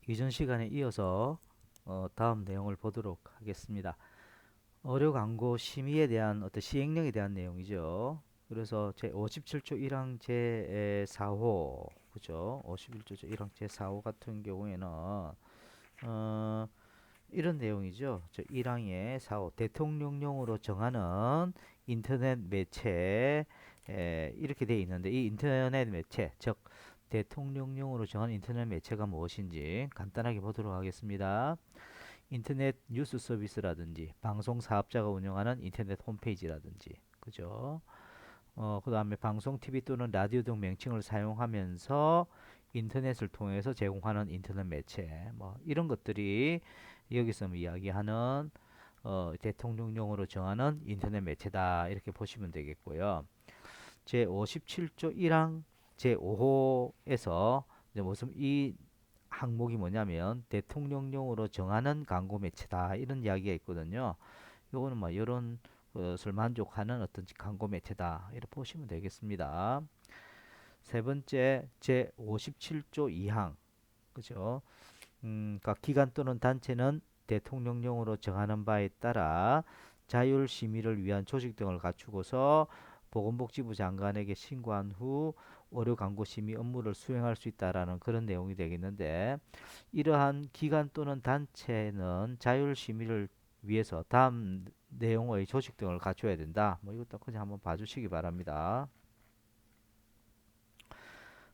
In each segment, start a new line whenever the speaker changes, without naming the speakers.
이전 시간에 이어서 다음 내용을 보도록 하겠습니다. 의료 광고 심의에 대한 어떤 시행령에 대한 내용이죠. 그래서 제 57조 1항 제 4호 그죠? 51조 1항 제 4호 같은 경우에는 어, 이런 내용이죠. 저 1항의 4호 대통령령으로 정하는 인터넷 매체 이렇게 되어 있는데 이 인터넷 매체 즉 대통령령으로 정한 인터넷 매체가 무엇인지 간단하게 보도록 하겠습니다. 인터넷 뉴스 서비스라든지 방송 사업자가 운영하는 인터넷 홈페이지라든지 그죠? 그다음에 방송, TV 또는 라디오 등 명칭을 사용하면서 인터넷을 통해서 제공하는 인터넷 매체 뭐 이런 것들이 여기서 뭐 이야기하는 대통령령으로 정하는 인터넷 매체다 이렇게 보시면 되겠고요. 제 57조 1항 제 5호에서 무슨 이 항목이 뭐냐면 대통령령으로 정하는 광고 매체다 이런 이야기가 있거든요. 요거는 뭐 이런 것을 만족하는 어떤 광고 매체다 이렇게 보시면 되겠습니다. 세 번째 제 57조 2항 그죠? 그러니까 기관 또는 단체는 대통령령으로 정하는 바에 따라 자율 심의를 위한 조직 등을 갖추고서 보건복지부 장관에게 신고한 후 의료 광고 심의 업무를 수행할 수 있다라는 그런 내용이 되겠는데 이러한 기관 또는 단체는 자율 심의를 위해서 다음 내용의 조직 등을 갖춰야 된다. 뭐 이것도 그냥 한번 봐주시기 바랍니다.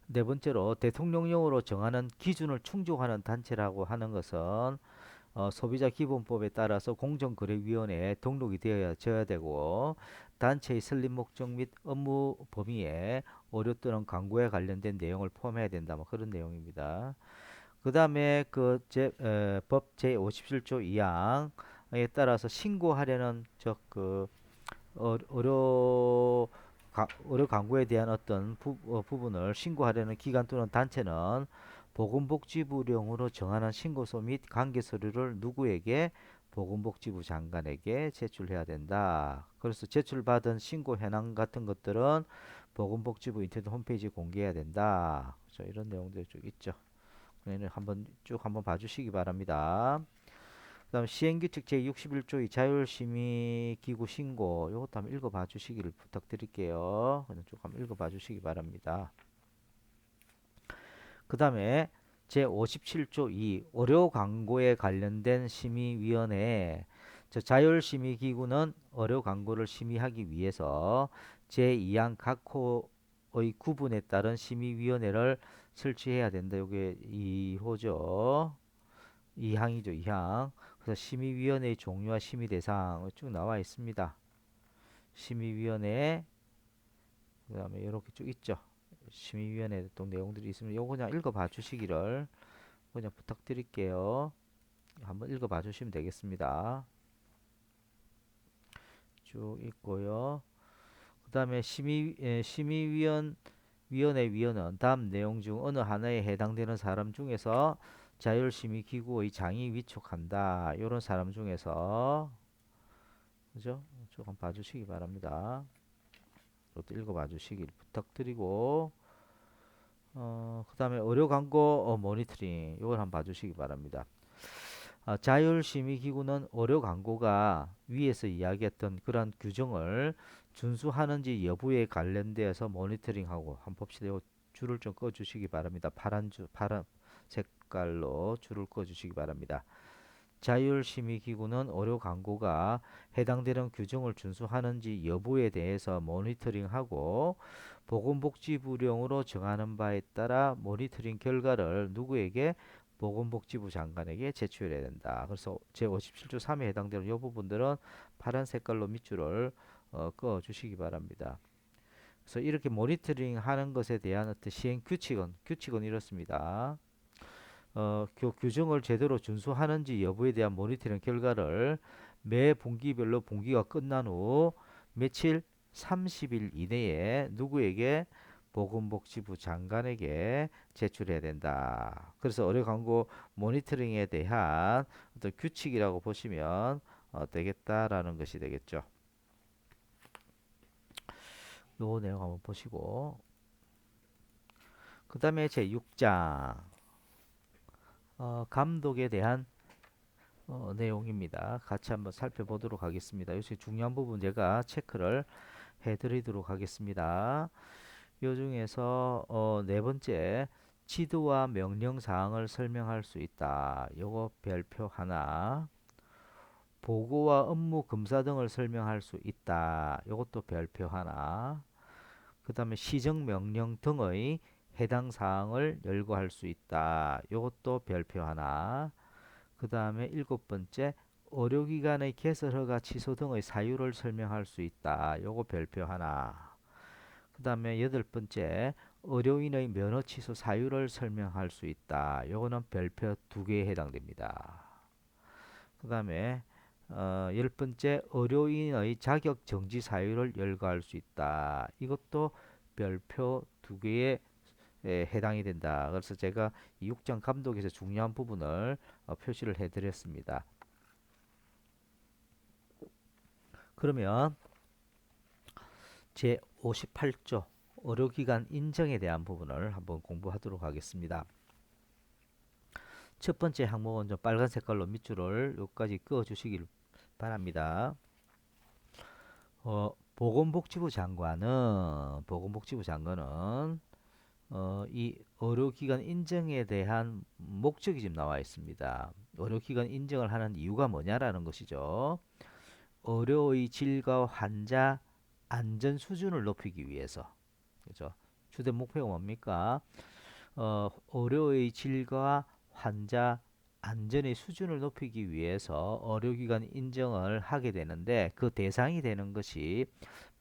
네 번째로 대통령령으로 정하는 기준을 충족하는 단체라고 하는 것은 소비자 기본법에 따라서 공정거래위원회에 등록이 되어야 되고 단체의 설립 목적 및 업무 범위에 의료 또는 광고에 관련된 내용을 포함해야 된다. 뭐 그런 내용입니다. 그 다음에 법 제57조 2항에 따라서 신고하려는 의료 의료 광고에 대한 어떤 부분을 신고하려는 기관 또는 단체는 보건복지부령으로 정하는 신고서 및 관계 서류를 누구에게 보건복지부 장관에게 제출해야 된다. 그래서 제출받은 신고 현황 같은 것들은 보건복지부 인터넷 홈페이지에 공개해야 된다. 그래서 이런 내용들이 쭉 있죠. 그는 한번 쭉 한번 봐주시기 바랍니다. 그다음 시행규칙 제61조의 자율심의기구 신고 이것도 한번 읽어봐 주시기를 부탁드릴게요. 그냥 쭉 한번 읽어봐 주시기 바랍니다. 그 다음에 제57조 2 의료 광고에 관련된 심의위원회 저 자율심의기구는 의료 광고를 심의하기 위해서 제2항 각 호의 구분에 따른 심의위원회를 설치해야 된다. 이게 2호죠. 2항이죠. 2항. 그래서 심의위원회의 종류와 심의 대상 쭉 나와 있습니다. 심의위원회 그다음에 이렇게 쭉 있죠. 심의위원회 또 내용들이 있으면 요거 그냥 읽어봐 주시기를 그냥 부탁드릴게요. 한번 읽어봐 주시면 되겠습니다. 쭉 있고요. 그다음에 심의위원회 위원은 다음 내용 중 어느 하나에 해당되는 사람 중에서 자율심의기구의 장이 위촉한다. 이런 사람 중에서 그죠? 조금 봐주시기 바랍니다. 이것도 읽어봐 주시길 부탁드리고 그 다음에 의료 광고 모니터링 이걸 한번 봐주시기 바랍니다. 자율심의기구는 의료 광고가 위에서 이야기했던 그런 규정을 준수하는지 여부에 관련되어서 모니터링하고 한번 봅시다. 요 줄을 좀 꺼주시기 바랍니다. 파란 색깔로 줄을 꺼주시기 바랍니다. 자율심의기구는 의료 광고가 해당되는 규정을 준수하는지 여부에 대해서 모니터링하고 보건복지부령으로 정하는 바에 따라 모니터링 결과를 누구에게 보건복지부 장관에게 제출해야 된다. 그래서 제57조 3에 해당되는 이 부분들은 파란 색깔로 밑줄을 그어 주시기 바랍니다. 그래서 이렇게 모니터링 하는 것에 대한 어떤 시행 규칙은 이렇습니다. 규정을 제대로 준수하는지 여부에 대한 모니터링 결과를 매 분기별로 분기가 끝난 후 며칠 30일 이내에 누구에게 보건복지부 장관에게 제출해야 된다. 그래서 의료 광고 모니터링에 대한 어떤 규칙이라고 보시면 되겠다라는 것이 되겠죠. 요 내용 한번 보시고 그 다음에 제 6장 감독에 대한 내용입니다. 같이 한번 살펴보도록 하겠습니다. 요새 중요한 부분 제가 체크를 해드리도록 하겠습니다. 요 중에서 네 번째 지도와 명령 사항을 설명할 수 있다. 요거 별표 하나. 보고와 업무 검사 등을 설명할 수 있다. 요것도 별표 하나. 그 다음에 시정 명령 등의 해당 사항을 열거할 수 있다. 요것도 별표 하나. 그 다음에 일곱 번째 의료기관의 개설 허가 취소 등의 사유를 설명할 수 있다. 요거 별표 하나. 그 다음에 여덟 번째 의료인의 면허 취소 사유를 설명할 수 있다. 요거는 별표 두 개에 해당됩니다. 그 다음에 열 번째 의료인의 자격 정지 사유를 열거할 수 있다. 이것도 별표 두 개에 해당이 된다. 그래서 제가 이 6장 감독에서 중요한 부분을 표시를 해드렸습니다. 그러면 제 58조 의료기관 인정에 대한 부분을 한번 공부하도록 하겠습니다. 첫 번째 항목은 좀 빨간 색깔로 밑줄을 여기까지 그어 주시길 바랍니다. 보건복지부 장관은 이 의료기관 인정에 대한 목적이 지금 나와 있습니다. 의료기관 인정을 하는 이유가 뭐냐라는 것이죠. 의료의 질과 환자 안전 수준을 높이기 위해서. 그죠? 주된 목표가 뭡니까? 의료의 질과 환자 안전의 수준을 높이기 위해서 의료기관 인정을 하게 되는데 그 대상이 되는 것이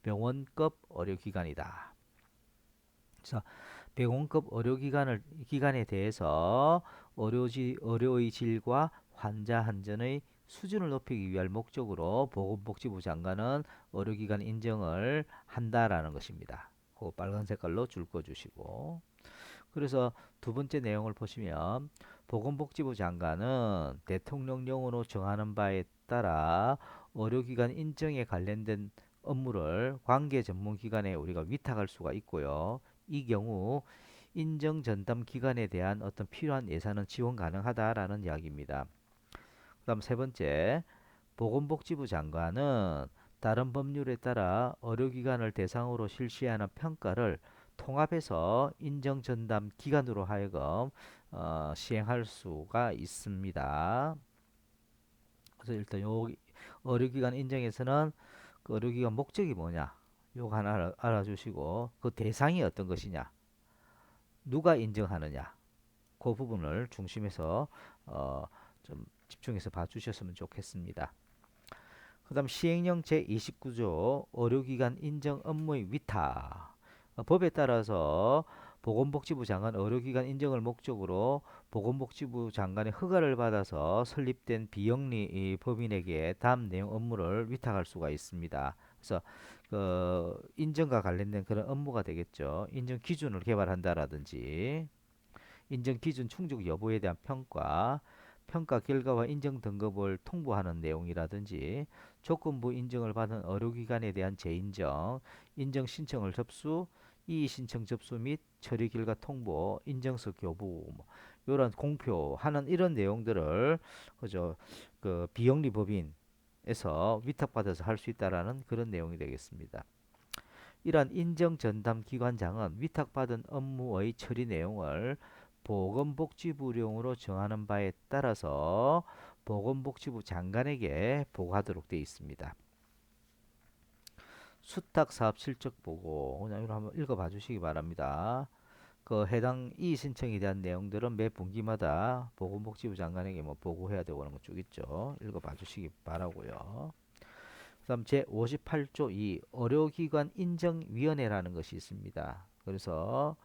병원급 의료기관이다. 그래서 병원급 기관에 대해서 의료의 질과 환자 안전의 수준을 높이기 위한 목적으로 보건복지부 장관은 의료기관 인정을 한다라는 것입니다. 그 빨간 색깔로 줄 꺼주시고 그래서 두 번째 내용을 보시면 보건복지부 장관은 대통령령으로 정하는 바에 따라 의료기관 인정에 관련된 업무를 관계 전문기관에 우리가 위탁할 수가 있고요. 이 경우 인정 전담 기관에 대한 어떤 필요한 예산은 지원 가능하다라는 이야기입니다. 그다음 세 번째, 보건복지부 장관은 다른 법률에 따라 의료기관을 대상으로 실시하는 평가를 통합해서 인정 전담 기관으로 하여금 시행할 수가 있습니다. 그래서 일단 요 의료기관 인정에서는 그 의료기관 목적이 뭐냐, 요거 하나 알아주시고 그 대상이 어떤 것이냐, 누가 인정하느냐, 그 부분을 중심해서 좀 집중해서 봐주셨으면 좋겠습니다. 그 다음 시행령 제29조 의료기관 인정 업무의 위탁. 법에 따라서 보건복지부 장관 의료기관 인정을 목적으로 보건복지부 장관의 허가를 받아서 설립된 비영리 법인에게 다음 내용 업무를 위탁할 수가 있습니다. 그래서 그 인정과 관련된 그런 업무가 되겠죠. 인정 기준을 개발한다라든지 인정 기준 충족 여부에 대한 평가, 평가 결과와 인정 등급을 통보하는 내용이라든지 조건부 인정을 받은 의료기관에 대한 재인정, 인정 신청을 접수, 이의 신청 접수 및 처리 결과 통보, 인정서 교부, 뭐 이런 공표하는 이런 내용들을 그죠 그 비영리 법인에서 위탁받아서 할 수 있다라는 그런 내용이 되겠습니다. 이러한 인정 전담 기관장은 위탁받은 업무의 처리 내용을 보건복지부령으로 정하는 바에 따라서 보건복지부 장관에게 보고하도록 되어 있습니다. 수탁 사업 실적 보고 그냥 이거 한번 읽어봐 주시기 바랍니다. 그 해당 이의 신청에 대한 내용들은 매 분기마다 보건복지부 장관에게 뭐 보고해야 되고 그런 거 쭉 있죠. 읽어봐 주시기 바라고요. 그다음 제 58조 2 의료기관 인정위원회라는 것이 있습니다. 그래서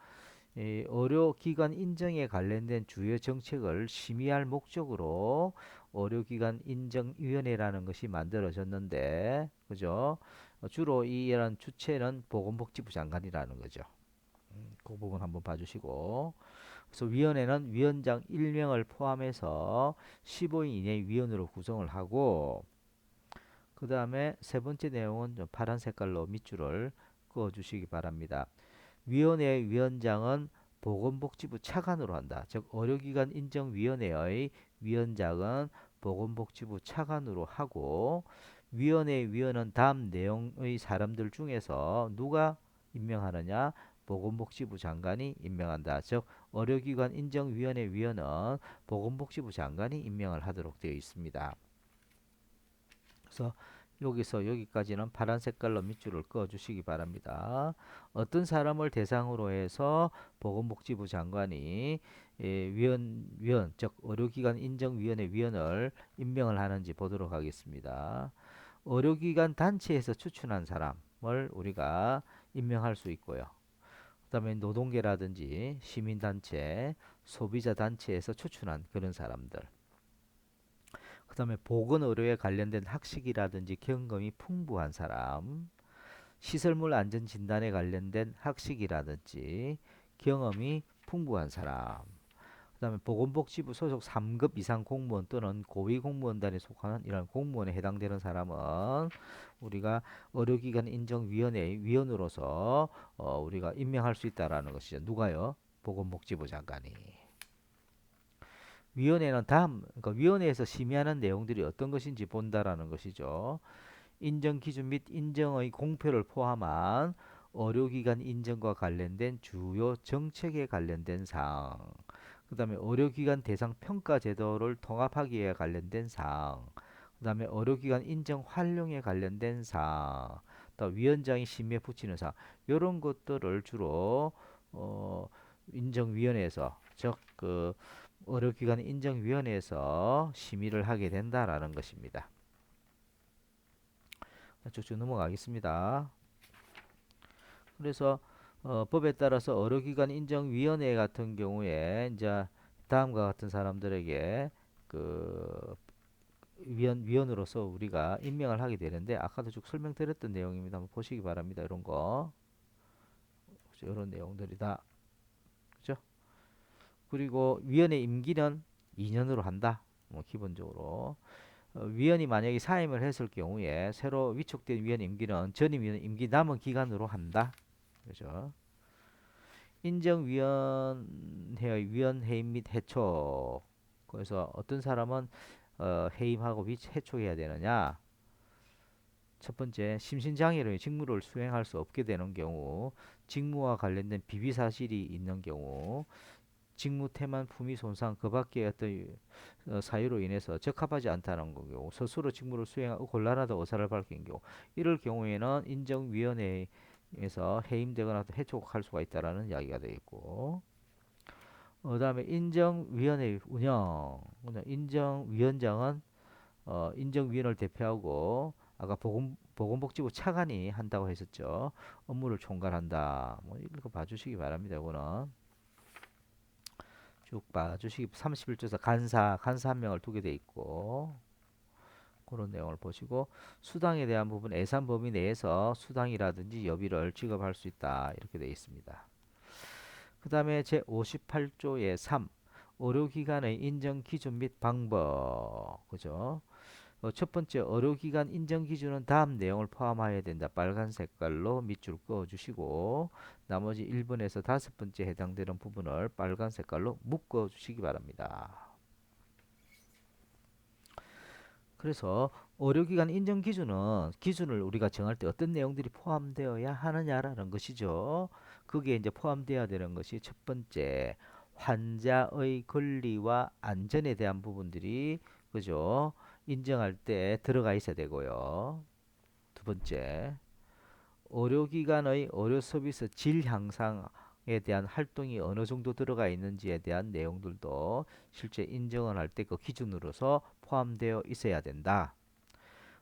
이 의료기관 인정에 관련된 주요 정책을 심의할 목적으로 의료기관 인정위원회라는 것이 만들어졌는데, 그죠? 주로 이런 주체는 보건복지부 장관이라는 거죠. 그 부분 한번 봐주시고. 그래서 위원회는 위원장 1명을 포함해서 15인 이내의 위원으로 구성을 하고, 그 다음에 세 번째 내용은 좀 파란 색깔로 밑줄을 그어 주시기 바랍니다. 위원회 위원장은 보건복지부 차관으로 한다. 즉 의료기관 인정위원회의 위원장은 보건복지부 차관으로 하고 위원회 위원은 다음 내용의 사람들 중에서 누가 임명하느냐? 보건복지부 장관이 임명한다. 즉 의료기관 인정위원회 위원은 보건복지부 장관이 임명을 하도록 되어 있습니다. 그래서 여기서 여기까지는 파란 색깔로 밑줄을 그어 주시기 바랍니다. 어떤 사람을 대상으로 해서 보건복지부 장관이 즉 의료기관 인정위원회 위원을 임명을 하는지 보도록 하겠습니다. 의료기관 단체에서 추천한 사람을 우리가 임명할 수 있고요. 그다음에 노동계라든지 시민단체, 소비자단체에서 추천한 그런 사람들. 그다음에 보건의료에 관련된 학식이라든지 경험이 풍부한 사람, 시설물 안전 진단에 관련된 학식이라든지 경험이 풍부한 사람, 그다음에 보건복지부 소속 3급 이상 공무원 또는 고위 공무원단에 속하는 이런 공무원에 해당되는 사람은 우리가 의료기관 인정위원회 위원으로서 우리가 임명할 수 있다라는 것이죠. 누가요? 보건복지부 장관이. 위원회는 그러니까 위원회에서 심의하는 내용들이 어떤 것인지 본다라는 것이죠. 인정 기준 및 인정의 공표를 포함한 의료기관 인정과 관련된 주요 정책에 관련된 사항, 그 다음에 의료기관 대상 평가 제도를 통합하기에 관련된 사항, 그 다음에 의료기관 인정 활용에 관련된 사항, 또 위원장이 심의에 붙이는 사항, 이런 것들을 주로 인정위원회에서 즉 의료기관 인정위원회에서 심의를 하게 된다라는 것입니다. 쭉쭉 넘어가겠습니다. 그래서 법에 따라서 의료기관 인정위원회 같은 경우에 이제 다음과 같은 사람들에게 그 위원으로서 우리가 임명을 하게 되는데 아까도 쭉 설명드렸던 내용입니다. 한번 보시기 바랍니다. 이런 거 이런 내용들이다. 그죠? 그리고 위원회 임기는 2년으로 한다. 뭐 기본적으로 위원이 만약에 사임을 했을 경우에 새로 위촉된 위원 임기는 전임 위원 임기 남은 기간으로 한다. 그죠? 인정위원회의 위원 해임 및 해촉. 그래서 어떤 사람은 해임하고 해촉해야 되느냐? 첫 번째, 심신장애로 직무를 수행할 수 없게 되는 경우, 직무와 관련된 비비 사실이 있는 경우, 직무 태만, 품위 손상, 그 밖의 어떤 사유로 인해서 적합하지 않다는 경우, 스스로 직무를 수행하고 곤란하다 의사를 밝힌 경우, 이럴 경우에는 인정위원회에서 해임되거나 해촉할 수가 있다라는 이야기가 되어 있고, 그다음에 인정위원회 운영, 인정위원장은 인정위원을 대표하고 아까 보건복지부 차관이 한다고 했었죠. 업무를 총괄한다. 뭐 이거 봐주시기 바랍니다. 이거는 쭉 봐주시기 31조에서 간사 한 명을 두게 돼 있고 그런 내용을 보시고 수당에 대한 부분 예산 범위 내에서 수당이라든지 여비를 지급할 수 있다. 이렇게 돼 있습니다. 그 다음에 제 58조의 3 의료기관의 인정 기준 및 방법 그죠? 첫 번째 의료기관 인정 기준은 다음 내용을 포함하여야 된다. 빨간 색깔로 밑줄 그어 주시고 나머지 1번에서 5번째 해당되는 부분을 빨간 색깔로 묶어 주시기 바랍니다. 그래서 의료기관 인정 기준을 우리가 정할 때 어떤 내용들이 포함되어야 하느냐라는 것이죠. 그게 이제 포함되어야 되는 것이 첫 번째 환자의 권리와 안전에 대한 부분들이 그죠? 인정할 때 들어가 있어야 되고요. 두 번째, 의료기관의 의료 서비스 질 향상에 대한 활동이 어느 정도 들어가 있는지에 대한 내용들도 실제 인정을 할 때 그 기준으로서 포함되어 있어야 된다.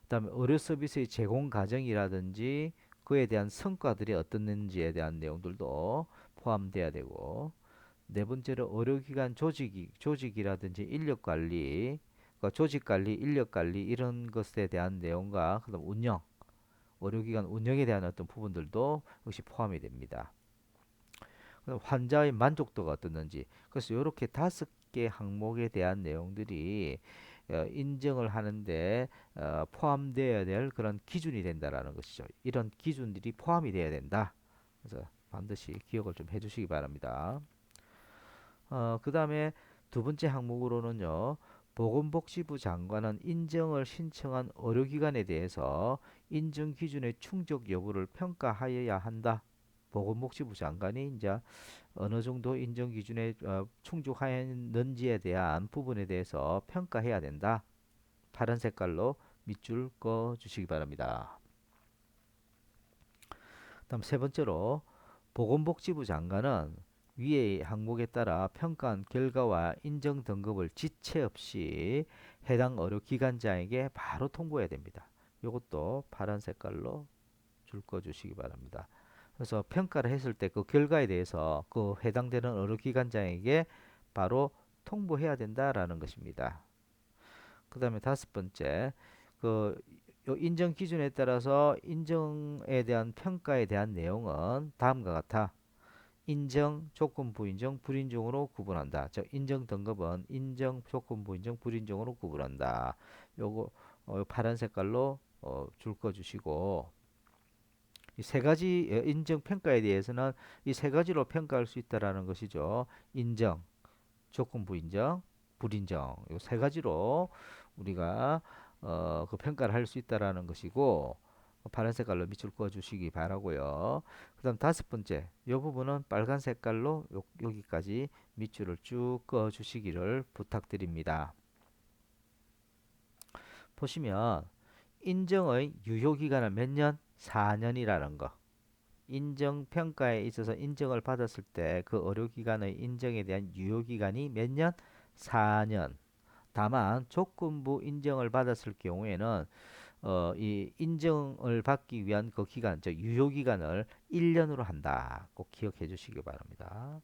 그다음에 의료 서비스의 제공 과정이라든지 그에 대한 성과들이 어떻는지에 대한 내용들도 포함돼야 되고 네 번째로 의료기관 조직이라든지 인력 관리, 그러니까 조직 관리, 인력 관리 이런 것에 대한 내용과 그다음 의료기관 운영에 대한 어떤 부분들도 역시 포함이 됩니다. 환자의 만족도가 어떻는지 그래서 이렇게 5개 항목에 대한 내용들이 인정을 하는데 포함되어야 될 그런 기준이 된다라는 것이죠. 이런 기준들이 포함이 되어야 된다. 그래서 반드시 기억을 좀 해주시기 바랍니다. 그 다음에 두 번째 항목으로는요. 보건복지부 장관은 인정을 신청한 의료기관에 대해서 인정 기준의 충족 여부를 평가하여야 한다. 보건복지부 장관이 이제 어느 정도 인정 기준에 충족하였는지에 대한 부분에 대해서 평가해야 된다. 파란 색깔로 밑줄 그어 주시기 바랍니다. 다음 세 번째로 보건복지부 장관은 위의 항목에 따라 평가한 결과와 인정 등급을 지체 없이 해당 의료기관장에게 바로 통보해야 됩니다. 이것도 파란 색깔로 줄 그어 주시기 바랍니다. 그래서 평가를 했을 때 그 결과에 대해서 그 해당되는 의료기관장에게 바로 통보해야 된다라는 것입니다. 그 다음에 다섯 번째, 그 인정 기준에 따라서 인정에 대한 평가에 대한 내용은 다음과 같아. 인정, 조건부 인정, 불인정으로 구분한다. 즉 인정 등급은 인정, 조건부 인정, 불인정으로 구분한다. 요거 파란 색깔로 줄 거 주시고 이 세 가지 인정 평가에 대해서는 이 세 가지로 평가할 수 있다라는 것이죠. 인정, 조건부 인정, 불인정. 이 세 가지로 우리가 그 평가를 할 수 있다라는 것이고 파란 색깔로 밑줄 그어 주시기 바라고요. 그다음 다섯 번째, 이 부분은 빨간 색깔로 여기까지 밑줄을 쭉 그어 주시기를 부탁드립니다. 보시면 인정의 유효 기간은 몇 년? 4년이라는 거. 인정 평가에 있어서 인정을 받았을 때 그 의료기관의 인정에 대한 유효기간이 몇 년? 4년. 다만 조건부 인정을 받았을 경우에는 이 인정을 받기 위한 그 기간, 즉 유효기간을 1년으로 한다. 꼭 기억해 주시기 바랍니다.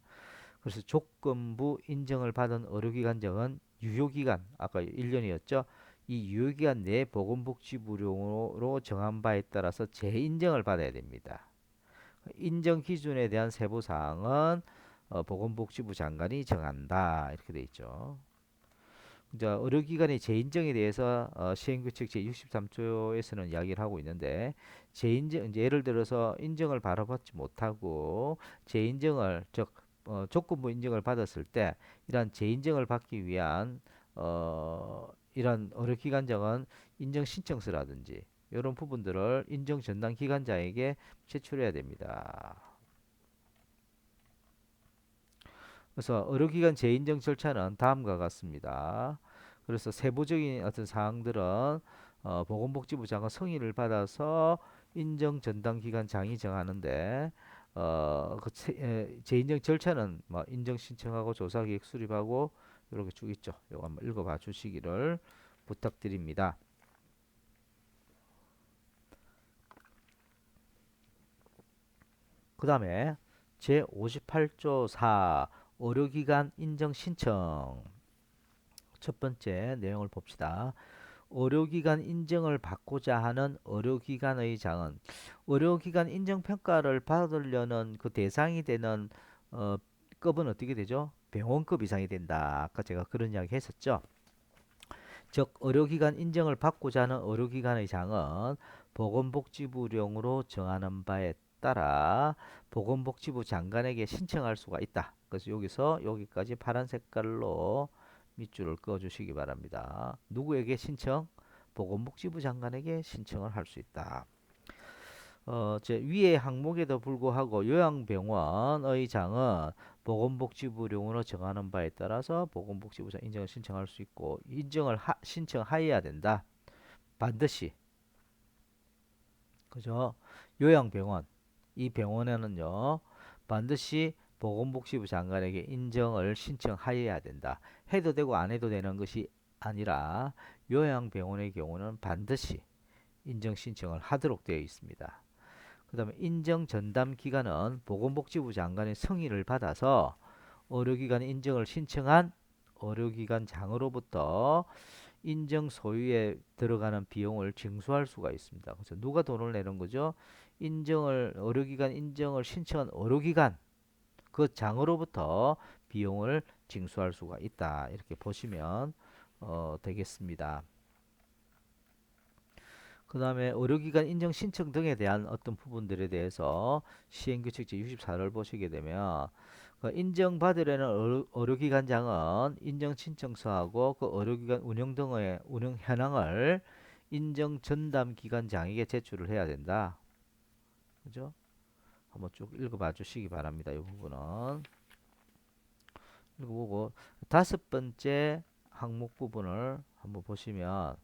그래서 조건부 인정을 받은 의료기관장은 유효기간, 아까 1년이었죠? 이 유효기간 내에 보건복지부령으로 정한 바에 따라서 재인정을 받아야 됩니다. 인정 기준에 대한 세부 사항은 보건복지부 장관이 정한다. 이렇게 돼 있죠. 이제 의료기관의 재인정에 대해서 시행규칙 제63조에서는 이야기를 하고 있는데 재인정 이제 예를 들어서 인정을 바로받지 못하고 재인정을 즉 조건부 인정을 받았을 때 이러한 재인정을 받기 위한 이런 의료기관장은 인정 신청서라든지 이런 부분들을 인정 전담 기관자에게 제출해야 됩니다. 그래서 의료기관 재인정 절차는 다음과 같습니다. 그래서 세부적인 어떤 사항들은 보건복지부 장관 승인을 받아서 인정 전담 기관장이 정하는데 재인정 절차는 뭐 인정 신청하고 조사 계획 수립하고 이렇게 쭉 있죠. 이거 한번 읽어봐 주시기를 부탁드립니다. 그 다음에 제58조 4 의료기관 인정 신청 첫 번째 내용을 봅시다. 의료기관 인정을 받고자 하는 의료기관의 장은 의료기관 인정 평가를 받으려는 그 대상이 되는 어, 급은 어떻게 되죠? 병원급 이상이 된다. 아까 제가 그런 이야기 했었죠. 즉 의료기관 인정을 받고자 하는 의료기관의 장은 보건복지부령으로 정하는 바에 따라 보건복지부 장관에게 신청할 수가 있다. 그래서 여기서 여기까지 파란 색깔로 밑줄을 그어 주시기 바랍니다. 누구에게 신청? 보건복지부 장관에게 신청을 할 수 있다. 제 위의 항목에도 불구하고 요양병원의 장은 보건복지부령으로 정하는 바에 따라서 보건복지부장 인정을 신청할 수 있고 인정을 신청하여야 된다. 반드시 그죠? 요양병원 이 병원에는요 반드시 보건복지부 장관에게 인정을 신청하여야 된다. 해도 되고 안 해도 되는 것이 아니라 요양병원의 경우는 반드시 인정 신청을 하도록 되어 있습니다. 그 다음에 인정 전담 기관은 보건복지부 장관의 승인을 받아서 의료기관 인정을 신청한 의료기관장으로부터 인정 소유에 들어가는 비용을 징수할 수가 있습니다. 그래서 누가 돈을 내는 거죠? 의료기관 인정을 신청한 의료기관 그 장으로부터 비용을 징수할 수가 있다. 이렇게 보시면 되겠습니다. 그 다음에 의료기관 인정 신청 등에 대한 어떤 부분들에 대해서 시행규칙 제64를 보시게 되면 그 인정받으려는 의료기관장은 인정 신청서하고 그 의료기관 운영 등의 운영 현황을 인정 전담 기관장에게 제출을 해야 된다. 그죠? 한번 쭉 읽어봐 주시기 바랍니다. 이 부분은 읽어보고 다섯 번째 항목 부분을 한번 보시면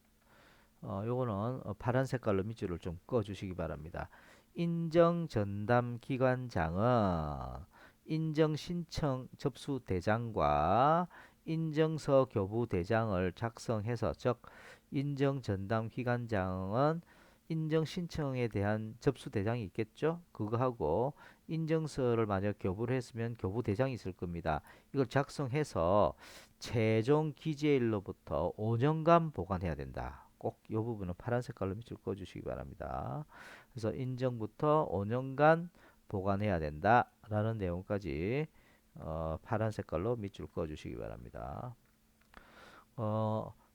요거는 파란 색깔로 밑줄을 좀 그어 주시기 바랍니다. 인정 전담 기관장은 인정 신청 접수 대장과 인정서 교부 대장을 작성해서 즉 인정 전담 기관장은 인정 신청에 대한 접수 대장이 있겠죠? 그거하고 인정서를 만약 교부를 했으면 교부 대장이 있을 겁니다. 이걸 작성해서 최종 기재일로부터 5년간 보관해야 된다. 꼭 이 부분은 파란 색깔로 밑줄 그어주시기 바랍니다. 그래서 인정부터 5년간 보관해야 된다라는 내용까지 파란 색깔로 밑줄 그어주시기 바랍니다.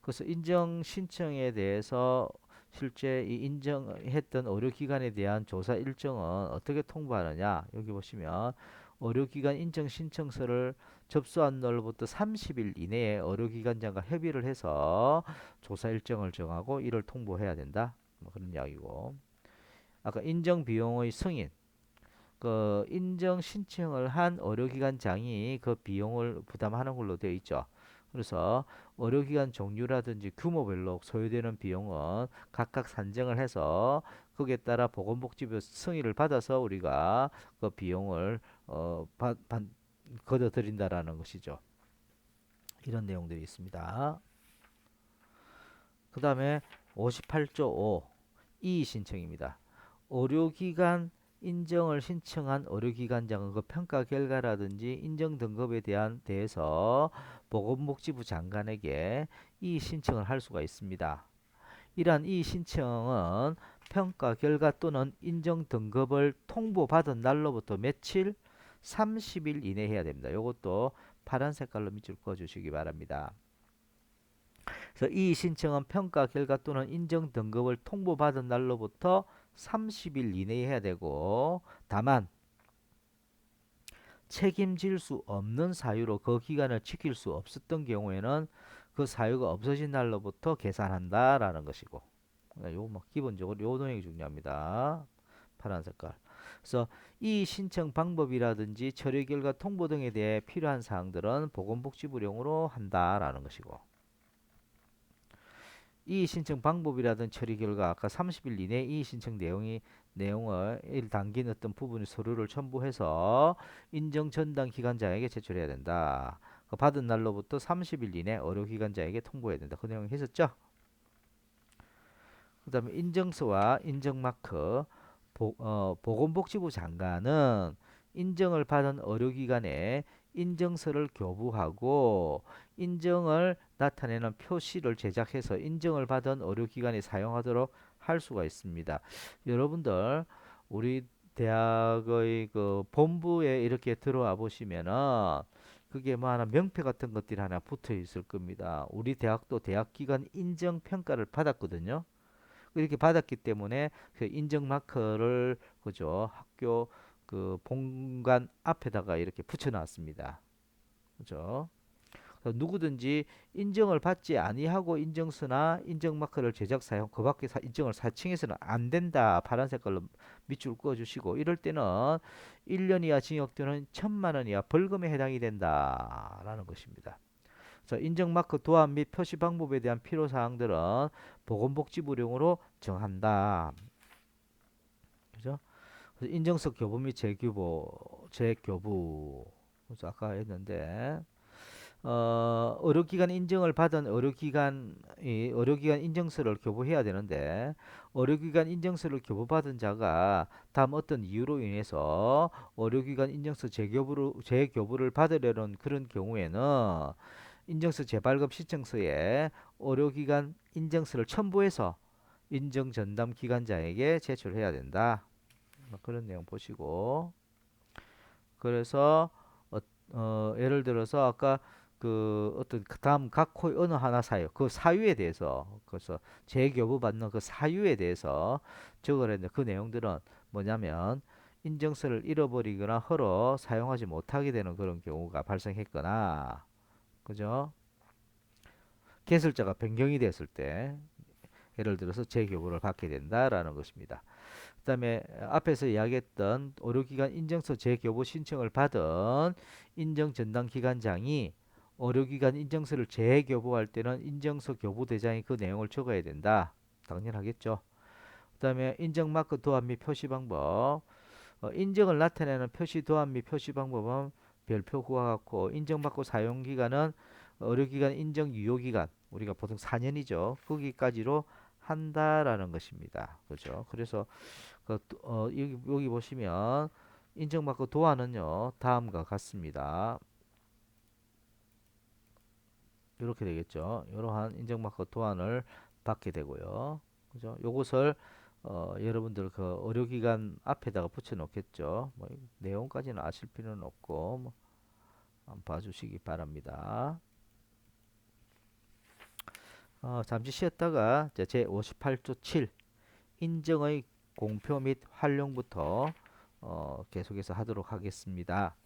그래서 인정 신청에 대해서 실제 이 인정했던 의료기관에 대한 조사 일정은 어떻게 통보하느냐? 여기 보시면 의료기관 인정 신청서를 접수한 날로부터 30일 이내에 의료기관장과 협의를 해서 조사 일정을 정하고 이를 통보해야 된다. 뭐 그런 이야기고. 아까 인정 비용의 승인. 그 인정 신청을 한 의료기관장이 그 비용을 부담하는 걸로 되어 있죠. 그래서 의료기관 종류라든지 규모별로 소요되는 비용은 각각 산정을 해서 거기에 따라 보건복지부 승인을 받아서 우리가 그 비용을 걷어들인다라는 것이죠. 이런 내용들이 있습니다. 그 다음에 58조 5 이의 신청입니다. 의료기관 인정을 신청한 의료기관장은 그 평가 결과라든지 인정 등급에 대해서 보건복지부 장관에게 이의 신청을 할 수가 있습니다. 이러한 이의 신청은 평가 결과 또는 인정 등급을 통보받은 날로부터 며칠 30일 이내에 해야 됩니다. 이것도 파란 색깔로 밑줄 그어 주시기 바랍니다. 그래서 이 신청은 평가 결과 또는 인정 등급을 통보받은 날로부터 30일 이내에 해야 되고 다만 책임질 수 없는 사유로 그 기간을 지킬 수 없었던 경우에는 그 사유가 없어진 날로부터 계산한다라는 것이고 요거 뭐 기본적으로 요 내용이 중요합니다. 파란 색깔. 그래서 이 신청 방법이라든지 처리 결과 통보 등에 대해 필요한 사항들은 보건복지부령으로 한다라는 것이고 이의 신청 방법이라든 처리 결과 아까 30일 이내 이의 신청 내용을 담긴 어떤 부분의 서류를 첨부해서 인정 전담 기관장에게 제출해야 된다. 그 받은 날로부터 30일 이내 의료기관장에게 통보해야 된다. 그 내용 했었죠? 그 다음에 인정서와 인정마크 보건복지부 장관은 인정을 받은 의료기관에 인정서를 교부하고 인정을 나타내는 표시를 제작해서 인정을 받은 의료기관이 사용하도록 할 수가 있습니다. 여러분들 우리 대학의 그 본부에 이렇게 들어와 보시면은 그게 뭐 하나 명패 같은 것들이 하나 붙어 있을 겁니다. 우리 대학도 대학기관 인정 평가를 받았거든요. 이렇게 받았기 때문에 그 인정 마커를 그죠 학교 그 본관 앞에다가 이렇게 붙여놨습니다. 그죠? 누구든지 인정을 받지 아니하고 인정서나 인정 마커를 제작 사용 그 밖에 인정을 사칭해서는 안 된다. 파란 색깔로 밑줄 그어 주시고 이럴 때는 1년 이하 징역 또는 1,000만 원 이하 벌금에 해당이 된다라는 것입니다. 인증 마크 도안 및 표시 방법에 대한 필요 사항들은 보건복지부령으로 정한다. 그죠? 그래서 인증서 교부 및 재교부. 그래서 아까 했는데 의료기관 인증을 받은 의료기관 인증서를 교부해야 되는데 의료기관 인증서를 교부받은 자가 다음 어떤 이유로 인해서 의료기관 인증서 재교부를 받으려는 그런 경우에는 인증서 재발급 시청서에 의료기관 인증서를 첨부해서 인증 전담 기관장에게 제출해야 된다. 그런 내용 보시고 그래서 예를 들어서 아까 그 어떤 다음 각 코의 어느 하나 사유 그 사유에 대해서 그래서 재교부 받는 그 사유에 대해서 적어야 되는데 그 내용들은 뭐냐면 인증서를 잃어버리거나 헐어 사용하지 못하게 되는 그런 경우가 발생했거나, 그죠? 개설자가 변경이 됐을 때, 예를 들어서 재교부를 받게 된다라는 것입니다. 그다음에 앞에서 이야기했던 의료기관 인증서 재교부 신청을 받은 인정전담기관장이 의료기관 인증서를 재교부할 때는 인증서 교부대장이 그 내용을 적어야 된다. 당연하겠죠. 그다음에 인증마크 도안 및 표시 방법. 인증을 나타내는 표시 도안 및 표시 방법은 별표 후와 같고, 인증받고 사용기간은 의료기관 인증 유효기간, 우리가 보통 4년이죠. 거기까지로 한다라는 것입니다. 그죠? 그래서 여기 보시면 인증받고 도안은요 다음과 같습니다. 이렇게 되겠죠. 이러한 인증받고 도안을 받게 되고요. 그죠? 요것을 여러분들 그 의료기관 앞에다가 붙여 놓겠죠. 뭐 내용까지는 아실 필요는 없고 뭐 한번 봐주시기 바랍니다. 잠시 쉬었다가 제 58조 7 인증의 공표 및 활용부터 계속해서 하도록 하겠습니다.